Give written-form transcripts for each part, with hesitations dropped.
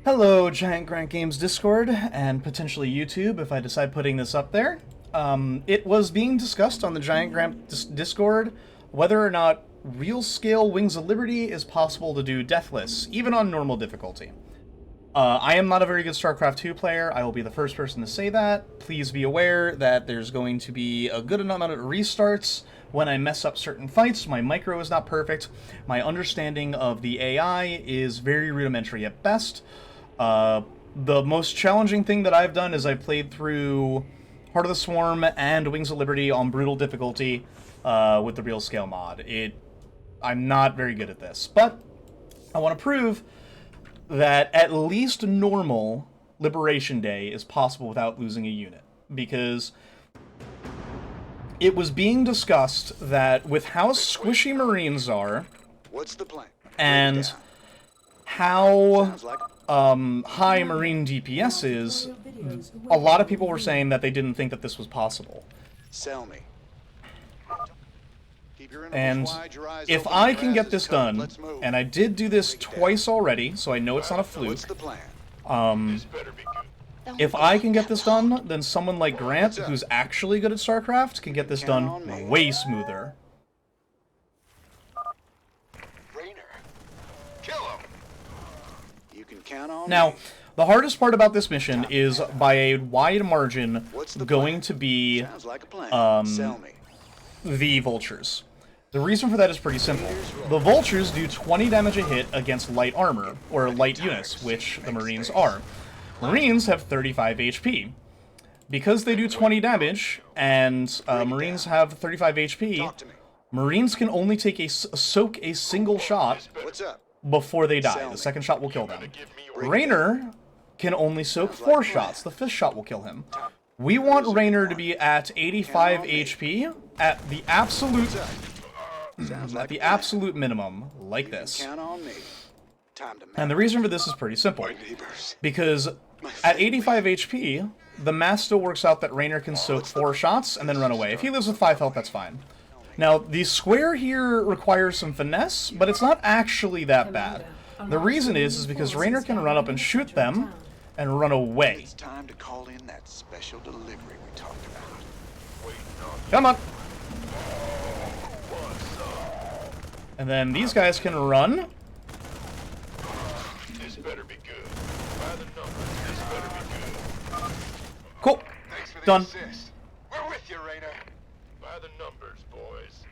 Hello, Giant Grant Games Discord, and potentially YouTube if I decide putting this up there. It was being discussed on the Giant Grant Discord whether or not Real Scale Wings of Liberty is possible to do Deathless, even on normal difficulty. I am not a very good StarCraft 2 player. I will be the first person to say that. Please be aware that there's going to be a good amount of restarts when I mess up certain fights. My micro is not perfect. My understanding of the AI is very rudimentary at best. The most challenging thing that I've done is I've played through Heart of the Swarm and Wings of Liberty on brutal difficulty with the Real Scale mod. I'm not very good at this, but I want to prove that at least normal Liberation Day is possible without losing a unit, because it was being discussed that with how squishy Marines are, what's the plan? And how high Marine DPS is, a lot of people were saying that they didn't think that this was possible. Sell me. And if I can get this done, and I did do this twice already, so I know it's not a fluke. If I can get this done, then someone like Grant, who's actually good at StarCraft, can get this done way smoother. Now, the hardest part about this mission is, by a wide margin, going to be the Vultures. The reason for that is pretty simple. The Vultures do 20 damage a hit against light armor, or light units, which the Marines are. Marines have 35 HP. Because they do 20 damage, and Marines have 35 HP, Marines can only soak a single shot before they die. The second shot will kill them. Raynor can only soak 4 shots. The 5th shot will kill him. We want Raynor to be at 85 HP at the absolute minimum, like this. And the reason for this is pretty simple. Because at 85 HP, the math still works out that Raynor can soak 4 shots and then run away. If he lives with 5 health, that's fine. Now, the square here requires some finesse, but it's not actually that bad. The reason is because Raynor can run up and shoot them and run away. It's time to call in that special delivery we talked about. Come on. And then these guys can run. This better be good. By the numbers, this better be good. Cool. Done. We're with you, Raynor. By the numbers, boys.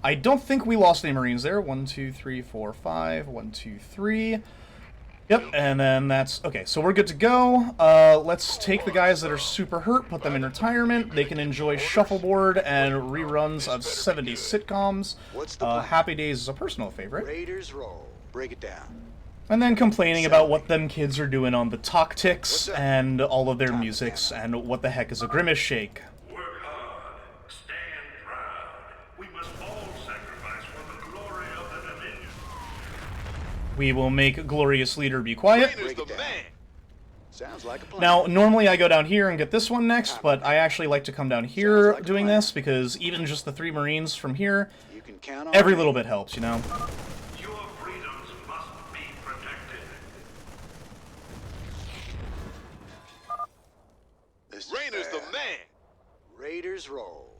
I don't think we lost any Marines there. 1, 2, 3, 4, 5. 1, 2, 3. Yep, and then that's... Okay, so we're good to go. Let's take the guys that are super hurt, put them in retirement. They can enjoy shuffleboard and reruns of 70s sitcoms. Happy Days is a personal favorite. Raiders roll. Break it down. And then complaining about what them kids are doing on the Tactics and all of their musics and what the heck is a Grimace Shake. Work hard, stand proud. We must all sacrifice for the glory of the Dominion. We will make Glorious Leader be quiet. Sounds like a plan. Now, normally I go down here and get this one next, but I actually like to come down here doing this, because even just the 3 Marines from here, every little bit helps, you know? Your freedoms must be protected. Raynor's the man. Raiders roll.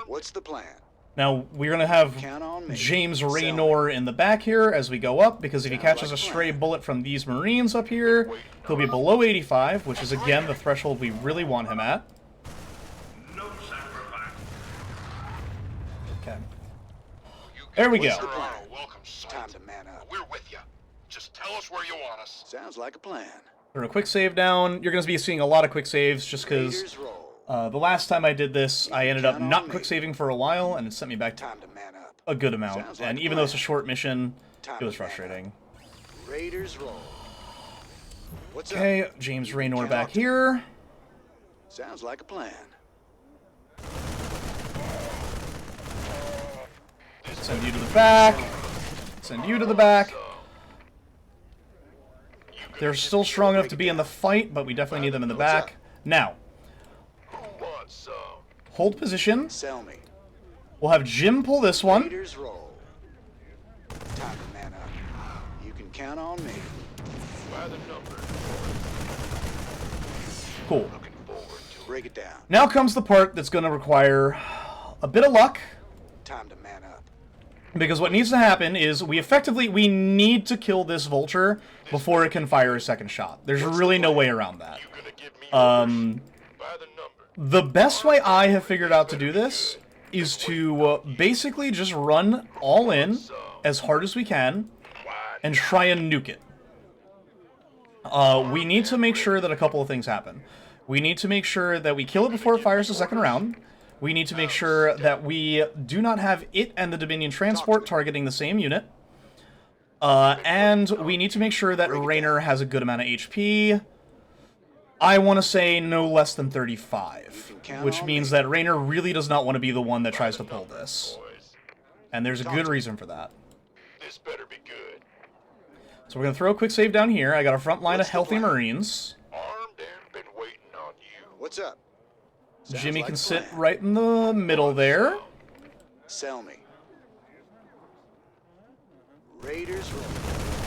What's the plan? Now, we're going to have James Raynor in the back here as we go up, because if he catches a stray bullet from these Marines up here, he'll be below 85, which is, again, the threshold we really want him at. No sacrifice. Okay. There we go. Welcome, Time to man up. We're with you. Just tell us where you want us. Sounds like a plan. Throw a quick save down. You're going to be seeing a lot of quick saves, just because the last time I did this, I ended up not quick saving for a while, and it sent me back to a good amount. And even though it's a short mission, it was frustrating. Raiders roll. Okay, James Raynor back here. Sounds like a plan. Send you to the back. Send you to the back. They're still strong enough to be in the fight, but we definitely need them in the back. Now, hold position. Sell me. We'll have Jim pull this one. Roll. Time to man up. You can count on me. By the numbers. Cool. Looking forward to it. Break it down. Now comes the part that's going to require a bit of luck, Time to man up. because what needs to happen is we need to kill this vulture before it can fire a second shot. There's really no way around that. You gonna give me orders? By the numbers. The best way I have figured out to do this is to basically just run all in as hard as we can and try and nuke it. We need to make sure that a couple of things happen. We need to make sure that we kill it before it fires the second round. We need to make sure that we do not have it and the Dominion transport targeting the same unit. And we need to make sure that Raynor has a good amount of HP. I want to say no less than 35, which means that Raynor really does not want to be the one that tries to pull this. And there's a good reason for that. This better be good. So we're going to throw a quick save down here. I got a front line of healthy Marines. Armed and been waiting on you. What's up? Jimmy like can a sit plan. right in the middle there. Sell me. Raiders roll.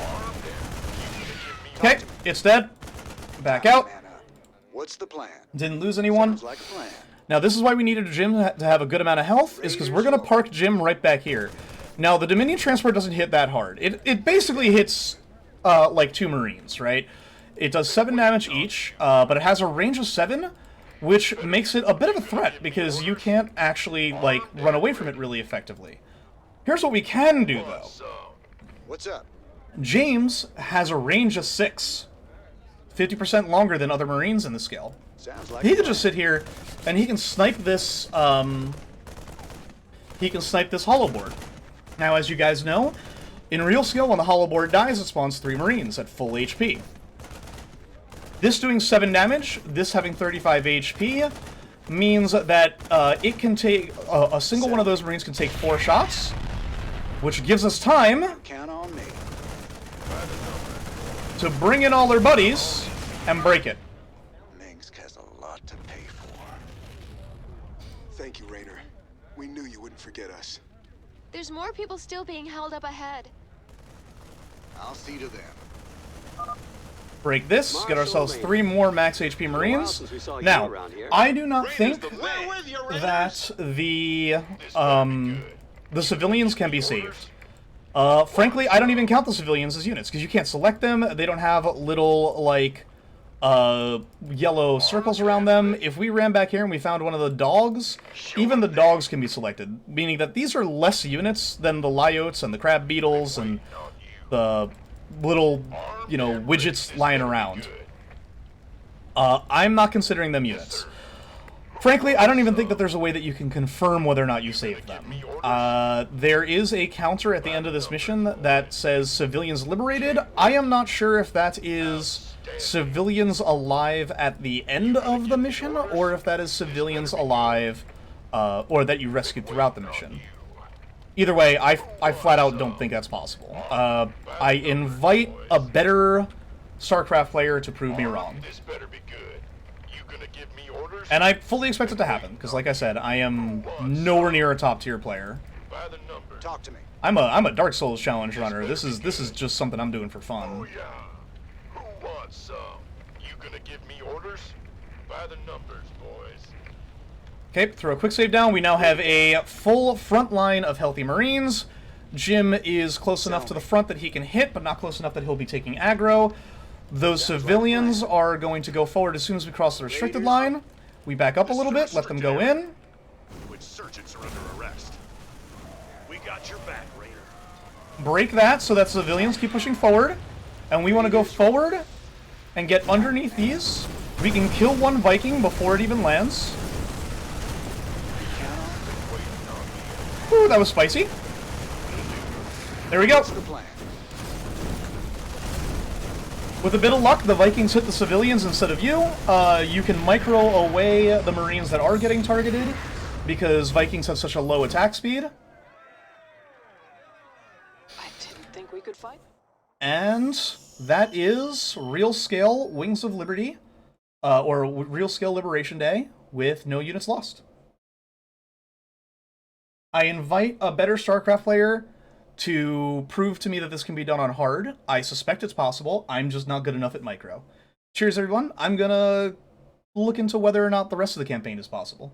Armed and you gonna give me Okay, it's dead. Back out. Man up. What's the plan? Didn't lose anyone. Sounds like a plan. Now, this is why we needed Jim to have a good amount of health, is because we're going to park Jim right back here. Now, the Dominion transport doesn't hit that hard. It basically hits, like, 2 Marines, right? It does 7 damage each, but it has a range of 7, which makes it a bit of a threat, because you can't actually, like, run away from it really effectively. Here's what we can do, though. What's up? James has a range of 6. 50% longer than other Marines in the scale. Sounds like He a could just sit here, and he can snipe this, hollow board. Now, as you guys know, in Real Scale, when the hollow board dies, it spawns 3 Marines at full HP. This doing 7 damage, this having 35 HP, means that it can take, a single one of those Marines can take 4 shots, which gives us time count on me. to bring in all their buddies and break it. Minsk has a lot to pay for. Thank you, Raynor. We knew you wouldn't forget us. There's more people still being held up ahead. I'll see to them. Break this, get ourselves 3 more max HP Marines. Now, I do not think that the civilians can be saved. Frankly, I don't even count the civilians as units, because you can't select them. They don't have little, like, yellow circles around them. If we ran back here and we found one of the dogs, even the dogs can be selected, meaning that these are less units than the Lyotes and the crab beetles and the little, you know, widgets lying around. I'm not considering them units. Frankly, I don't even think that there's a way that you can confirm whether or not you saved them. There is a counter at the end of this mission that says civilians liberated. I am not sure if that is civilians alive at the end of the mission, or if that is civilians alive, or that you rescued throughout the mission. Either way, I flat out don't think that's possible. I invite a better StarCraft player to prove me wrong. This better be good. You gonna give me orders? And I fully expect it to happen, because like I said, I am nowhere near a top tier player. By the numbers. Talk to me. I'm a Dark Souls challenge runner. This is just something I'm doing for Oh fun. yeah. Who wants some? You gonna give me orders? By the numbers, boys. Okay, throw a quick save down. We now have a full front line of healthy Marines. Jim is close enough to the front that he can hit, but not close enough that he'll be taking aggro. Those civilians are going to go forward as soon as we cross the restricted line. We back up a little bit, let them go in. Insurgents are under arrest. We got your back, Raynor. Break that so that civilians keep pushing forward. And we want to go forward and get underneath these. We can kill one Viking before it even lands. Ooh, that was spicy. There we go. What's the plan? With a bit of luck, the Vikings hit the civilians instead of you. You can micro away the Marines that are getting targeted, because Vikings have such a low attack speed. I didn't think we could fight. And that is Real Scale Wings of Liberty, or Real Scale Liberation Day, with no units lost. I invite a better StarCraft player to prove to me that this can be done on hard. I suspect it's possible. I'm just not good enough at micro. Cheers, everyone. I'm gonna look into whether or not the rest of the campaign is possible.